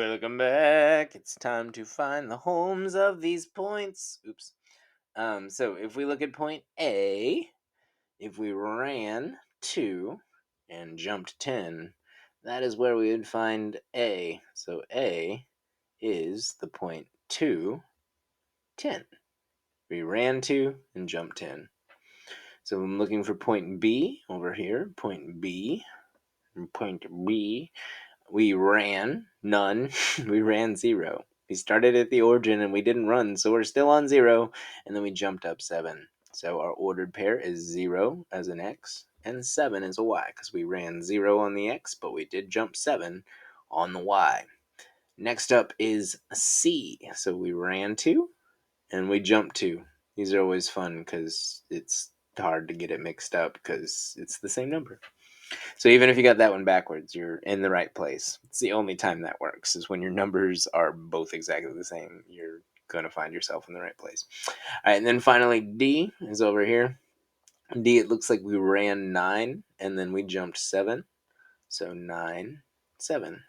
Welcome back. It's time to find the homes of these points. Oops. So if we look at point A, if we ran 2 and jumped 10, that is where we would find A. So A is the point 2, 10. We ran 2 and jumped 10. So I'm looking for point B over here. Point B. We ran none. We ran 0. We started at the origin and we didn't run, so we're still on 0, and then we jumped up 7. So our ordered pair is 0 as an X and 7 as a Y, because we ran 0 on the X, but we did jump 7 on the Y. Next up is C. So we ran 2 and we jumped 2. These are always fun because it's hard to get it mixed up because it's the same number. So even if you got that one backwards, you're in the right place. It's the only time that works, is when your numbers are both exactly the same. You're going to find yourself in the right place. All right, and then finally D is over here. D, it looks like we ran 9, and then we jumped 7. So 9, 7.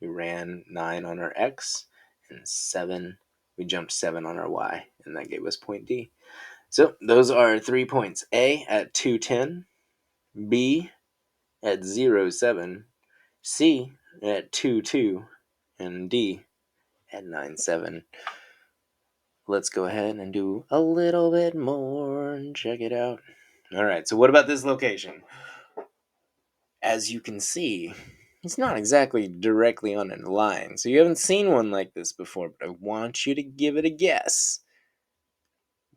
We ran 9 on our X, and 7. We jumped 7 on our Y, and that gave us point D. So those are 3 points. A at 210, B at 0.7, C at 2.2, and D at 9.7. Let's go ahead and do a little bit more and check it out. All right, so what about this location? As you can see, it's not exactly directly on a line, so you haven't seen one like this before, but I want you to give it a guess.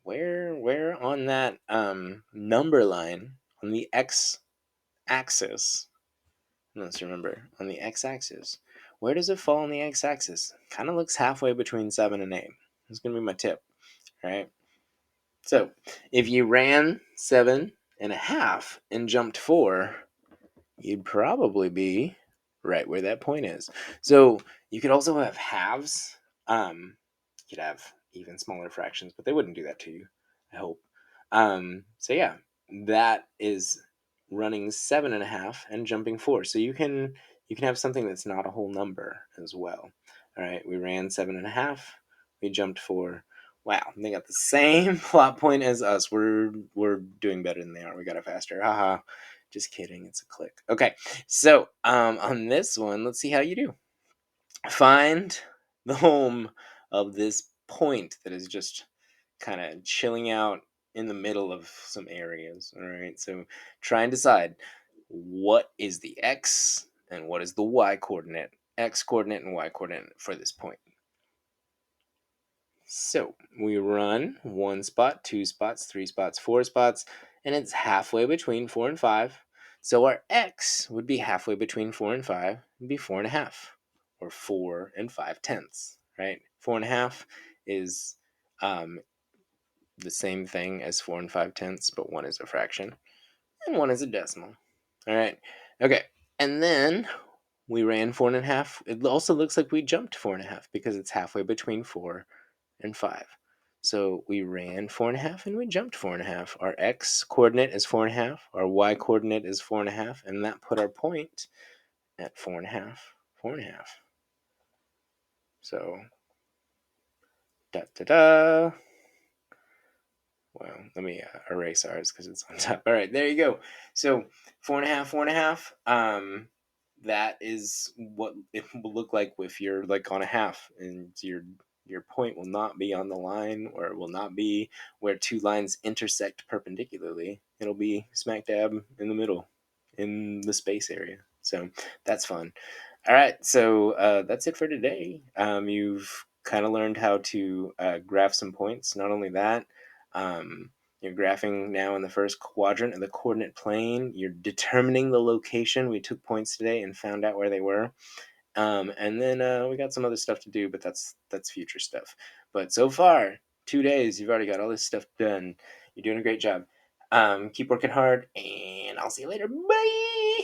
Where on that number line on the x-axis, let's remember, on the x-axis, where does it fall on the x-axis? Kind of looks halfway between 7 and 8. That's going to be my tip, right? So if you ran 7.5 and jumped 4, you'd probably be right where that point is. So you could also have halves. You could have even smaller fractions, but they wouldn't do that to you, I hope. So yeah, that is running 7.5 and jumping 4. So you can have something that's not a whole number as well. All right, we ran 7.5, we jumped 4. Wow, they got the same plot point as us. We're doing better than they are. We got it faster. Haha. Just kidding. It's a click. Okay, so on this one, let's see how you do. Find the home of this point that is just kind of chilling out in the middle of some areas. All right, so try and decide what is the x and what is the y coordinate, x coordinate and y coordinate for this point. So we run 1 spot, 2 spots, 3 spots, 4 spots, and it's halfway between 4 and 5. So our x would be halfway between 4 and 5, and be 4.5, or 4 and 5/10, right? 4.5 is the same thing as 4 and 5/10, but one is a fraction, and one is a decimal. All right, okay, and then we ran 4.5. It also looks like we jumped 4.5 because it's halfway between 4 and 5. So we ran 4.5 and we jumped 4.5. Our x coordinate is 4.5. Our y coordinate is 4.5, and that put our point at 4.5, 4.5. So, da da da. Well, let me erase ours because it's on top. All right, there you go. So 4.5, 4.5. That is what it will look like if you're like on a half, and your point will not be on the line, or it will not be where two lines intersect perpendicularly. It'll be smack dab in the middle, in the space area. So that's fun. All right, so that's it for today. You've kind of learned how to graph some points. Not only that, you're graphing now in the first quadrant of the coordinate plane. You're determining the location. We took points today and found out where they were. And then we got some other stuff to do, but that's future stuff. But so far, 2 days, you've already got all this stuff done. You're doing a great job. Keep working hard, and I'll see you later. Bye!